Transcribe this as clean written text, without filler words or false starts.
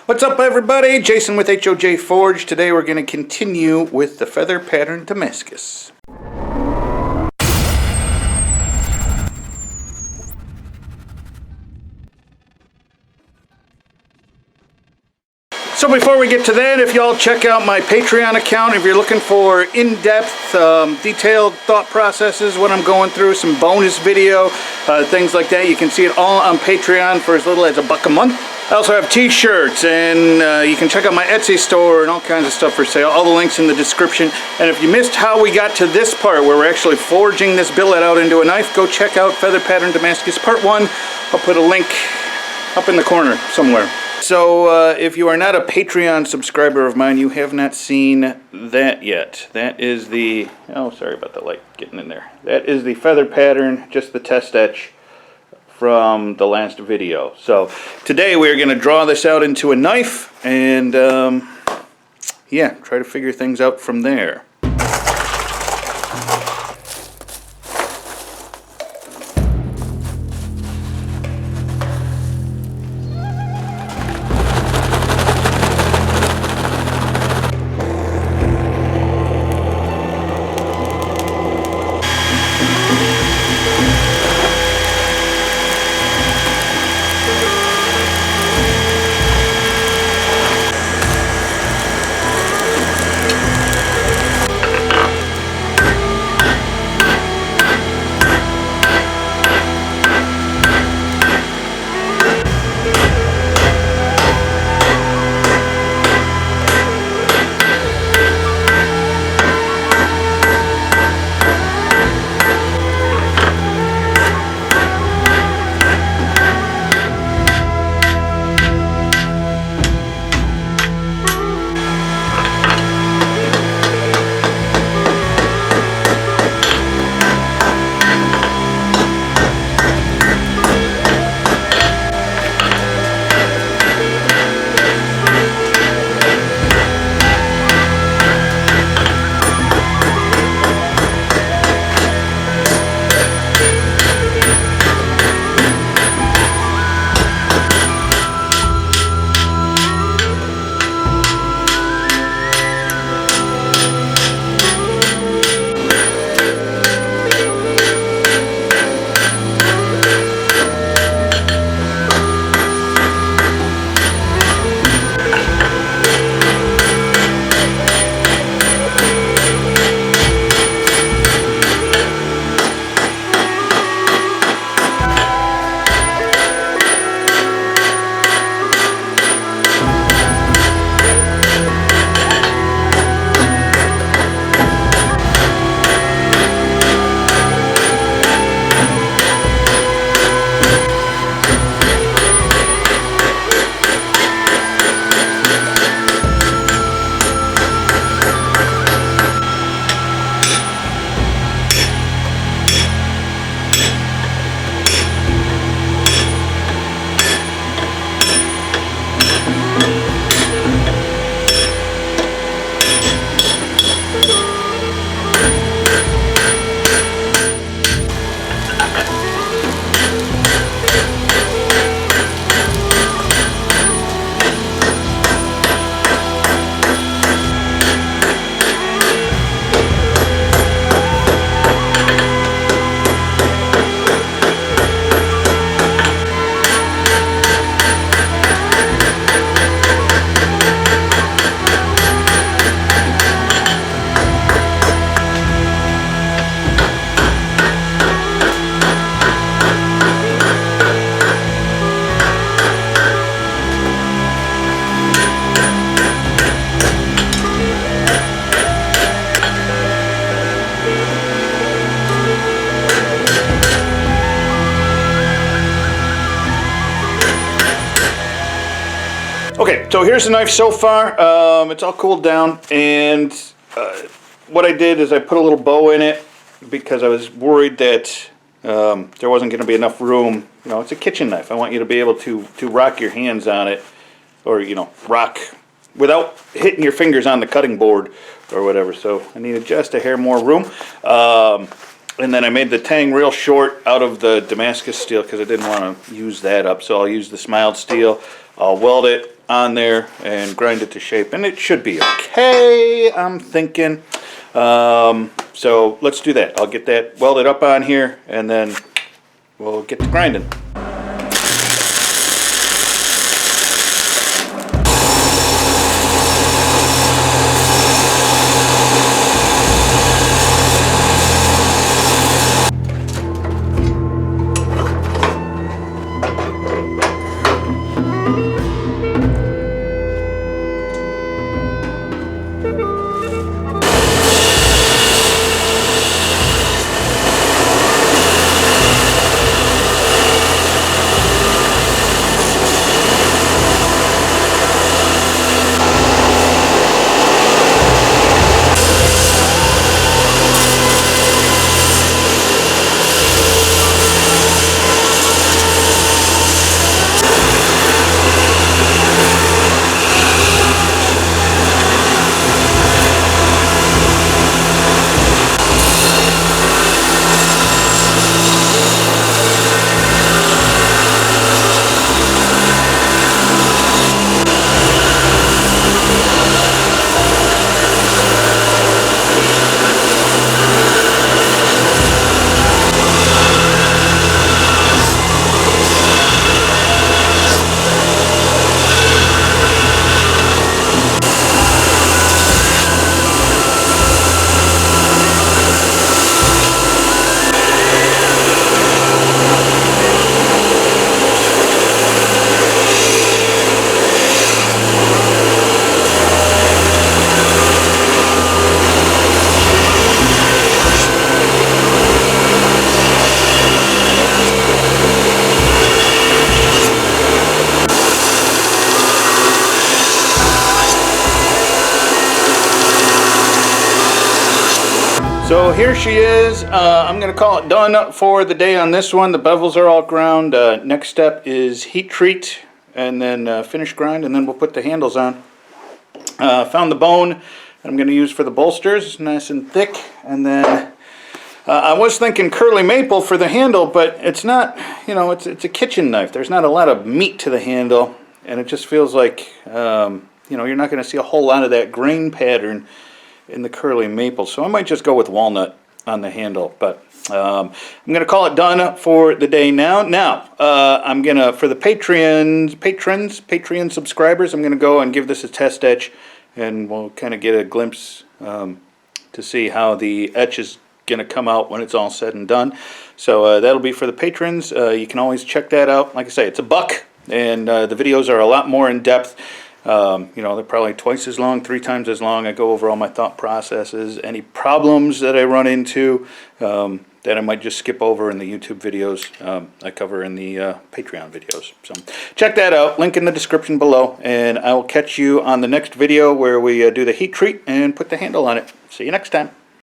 What's up, everybody? Jason with HOJ Forge. Today we're going to continue with the feather pattern Damascus. So before we get to that, if y'all check out my Patreon account, if you're looking for in-depth, detailed thought processes, what I'm going through, some bonus video, things like that, you can see it all on Patreon for as little as $1 a month. I also have t-shirts, and you can check out my Etsy store and all kinds of stuff for sale. All the links in the description. And if you missed how we got to this part where we're actually forging this billet out into a knife, go check out Feather Pattern Damascus Part 1. I'll put a link up in the corner somewhere. So if you are not a Patreon subscriber of mine, you have not seen that yet. That is the, oh, sorry about the light getting in there. That is the feather pattern, just the test etch from the last video. So today we're going to draw this out into a knife and yeah, try to figure things out from there. Okay, so here's the knife so far. It's all cooled down, and what I did is I put a little bow in it because I was worried that there wasn't going to be enough room. You know, it's a kitchen knife. I want you to be able to rock your hands on it, or, you know, rock without hitting your fingers on the cutting board or whatever. So I needed just a hair more room. And then I made the tang real short out of the Damascus steel because I didn't want to use that up. So I'll use this mild steel. I'll weld it on there and grind it to shape. And it should be okay, I'm thinking. So let's do that. I'll get that welded up on here and then we'll get to grinding. So here she is. I'm going to call it done for the day on this one. The bevels are all ground. Next step is heat treat and then finish grind, and then we'll put the handles on. Found the bone I'm going to use for the bolsters. It's nice and thick. And then I was thinking curly maple for the handle, but it's not, you know, it's a kitchen knife. There's not a lot of meat to the handle, and it just feels like, you know, you're not going to see a whole lot of that grain pattern in the curly maple, so I might just go with walnut on the handle. But I'm going to call it done for the day now. Now, I'm going to, for the Patreon subscribers, I'm going to go and give this a test etch, and we'll kind of get a glimpse to see how the etch is going to come out when it's all said and done. So that'll be for the patrons. You can always check that out. Like I say, it's $1, and the videos are a lot more in depth. You know, they're probably twice as long, 3 times as long. I go over all my thought processes, any problems that I run into that I might just skip over in the YouTube videos. I cover in the Patreon videos. So check that out. Link in the description below. And I will catch you on the next video where we do the heat treat and put the handle on it. See you next time.